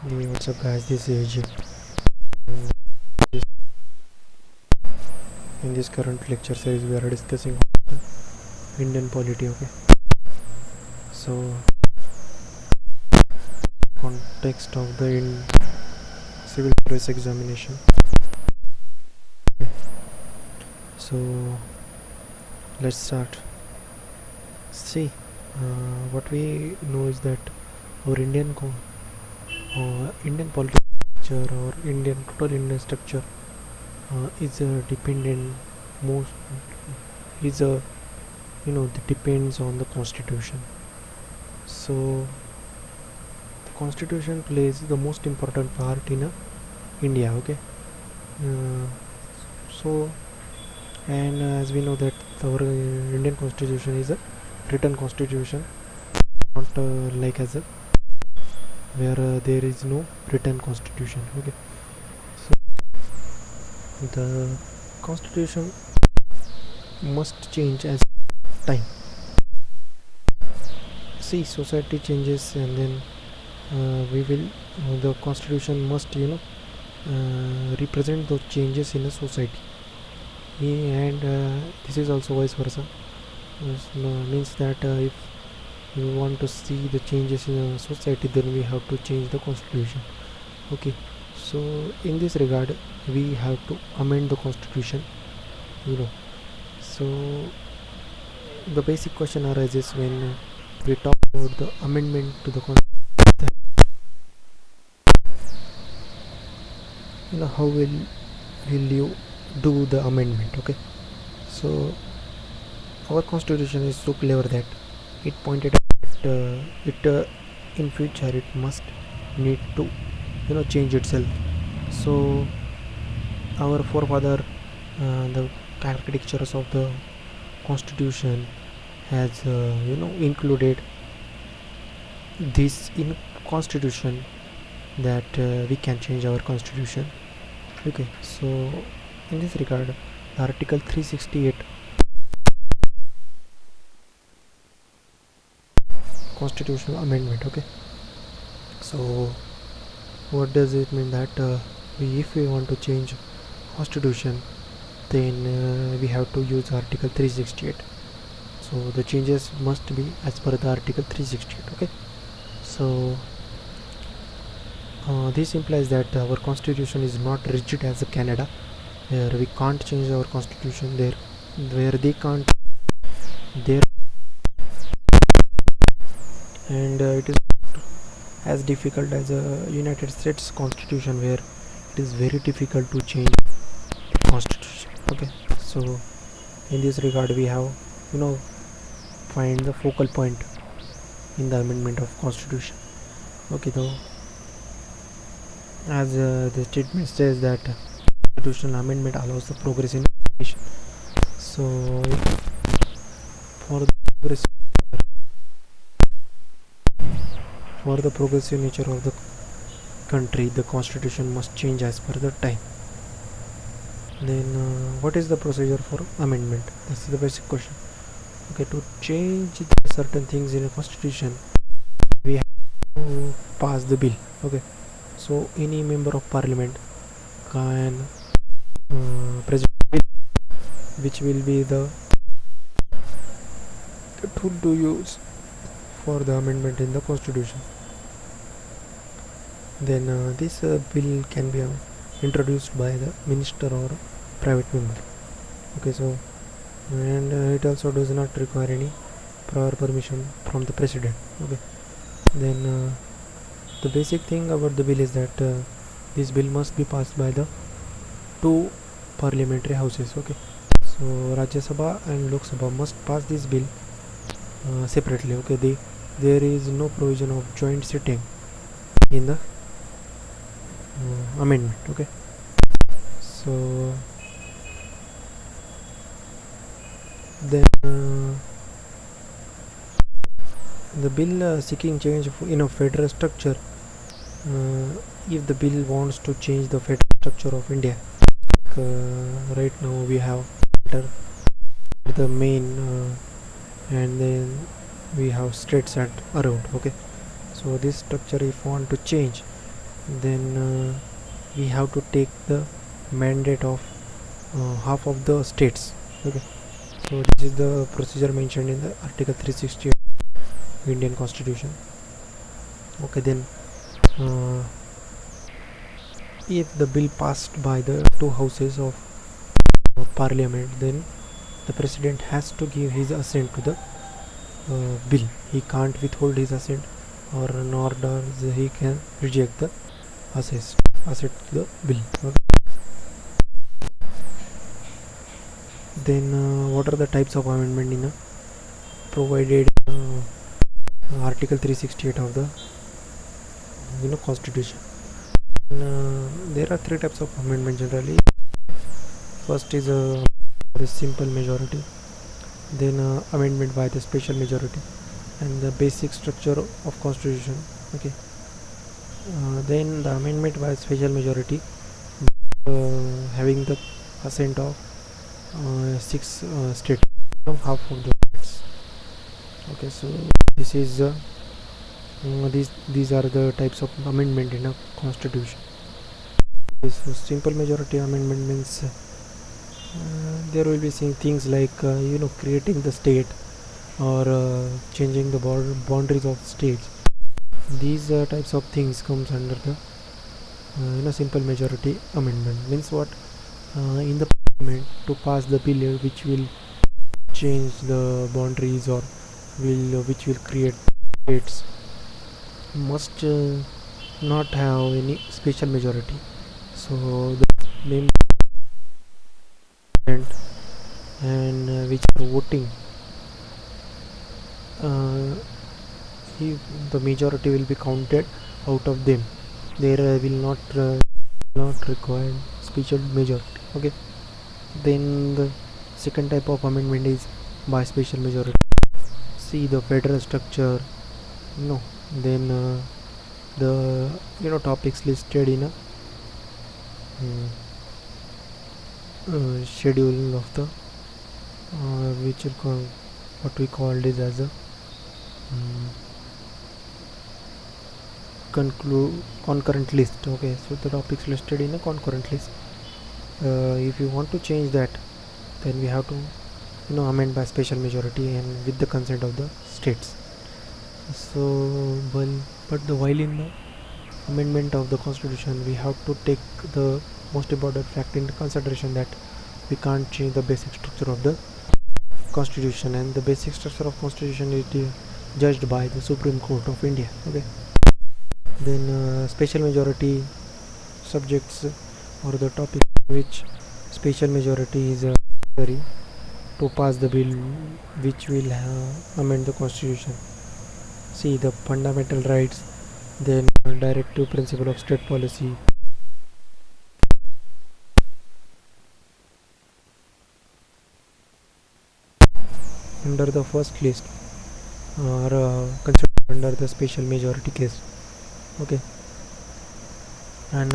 Hey, what's up guys, this is AJ. In this current lecture series we are discussing Indian polity. Okay, so context of the civil service examination. Okay. So let's start. See, what we know is that our Indian political structure or total Indian structure is dependent most is a that depends on the constitution. So the constitution plays the most important part in India. Okay, uh, so and as we know that our Indian constitution is a written constitution, not like as a where there is no written constitution. Okay, so the constitution must change as time. See, society changes, and then we will the constitution must represent those changes in a society. And this is also vice versa. Means that if we want to see the changes in a society, then we have to change the constitution. Okay, so in this regard we have to amend the constitution. So the basic question arises when we talk about the amendment to the constitution. How will you do the amendment? Okay, so our constitution is so clever that it pointed out it in future it must need to change itself. So our forefather, the architectures of the constitution has included this in constitution that we can change our constitution. Okay, so in this regard, article 368 constitutional amendment. Okay, so what does it mean? That if we want to change constitution, then we have to use article 368. So the changes must be as per the article 368. Okay, so this implies that our constitution is not rigid as a Canada, where we can't change our constitution there, where they can't there, and it is as difficult as a United States constitution, where it is very difficult to change constitution. Okay, so in this regard we have find the focal point in the amendment of constitution. Okay, though as the statement says that constitutional amendment allows the progress in nation. So for the progress for the progressive nature of the country, the constitution must change as per the time. Then what is the procedure for amendment? This is the basic question. Okay, to change certain things in a constitution, we have to pass the bill. Okay, so any member of parliament can present a bill which will be the tool to use for the amendment in the constitution. Then this bill can be introduced by the minister or private member. Okay, so and it also does not require any prior permission from the president. Okay, then the basic thing about the bill is that this bill must be passed by the two parliamentary houses. Okay, so Rajya Sabha and Lok Sabha must pass this bill separately. Okay, there is no provision of joint sitting in the amendment. Okay, so then the bill seeking change in a federal structure, if the bill wants to change the federal structure of India, right now we have the main and then we have states at around. Okay, so this structure if want to change, then we have to take the mandate of half of the states. Okay, so this is the procedure mentioned in the article 360 of Indian Constitution. Okay, then uh, if the bill passed by the two houses of parliament, then the president has to give his assent to the bill. He can't withhold his assent, or nor does he can reject the assent to the bill. Okay. Then what are the types of amendment in provided article 368 of the constitution? There are three types of amendment generally. First is the simple majority, then amendment by the special majority, and the basic structure of constitution. Okay, then the amendment by special majority, having the assent of 6 states, half of the states. Okay, so this is these are the types of amendment in a constitution. So simple majority amendment means there will be things like creating the state, or changing the boundaries of states. These types of things comes under the simple majority amendment. Means what? In the parliament, to pass the bill which will change the boundaries, or which will create states, must not have any special majority. So the member and which are voting, if the majority will be counted out of them, there will not require special majority. Okay, then the second type of amendment is by special majority. See the federal structure, then the topics listed in a schedule of the which will call, what we called is as a concurrent list. Okay, so the topics listed in a concurrent list. If you want to change that, then we have to amend by special majority and with the consent of the states. So but while in the amendment of the constitution, we have to take the most important fact into consideration, that we can't change the basic structure of the constitution, and the basic structure of constitution is judged by the Supreme Court of India. Okay, then special majority subjects, or the topic which special majority is necessary to pass the bill which will amend the constitution. See the fundamental rights, then directive principle of state policy, under the first list, are considered under the special majority case. Okay, and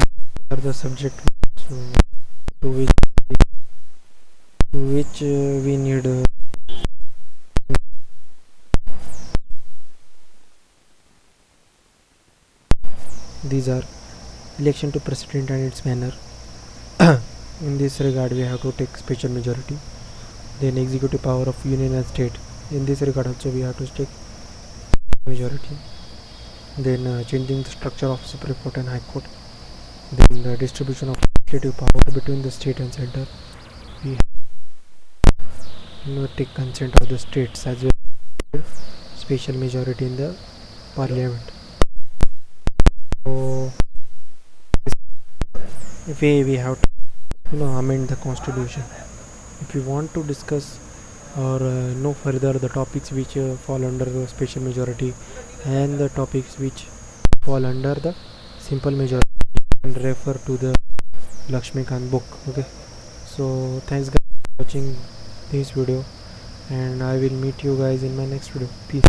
are the subject to which we need these are election to president and its manner. In this regard, we have to take special majority. Then executive power of union and state, in this regard also we have to take majority. Then changing the structure of Supreme Court and High Court. Then the distribution of legislative power between the state and center, we take consent of the states as well, special majority in the parliament. So if we have to amend the constitution. If you want to discuss or know further the topics which fall under the special majority and the topics which fall under the simple majority, you can refer to the Lakshmikant book. Okay, so thanks guys for watching this video, and I will meet you guys in my next video. Peace.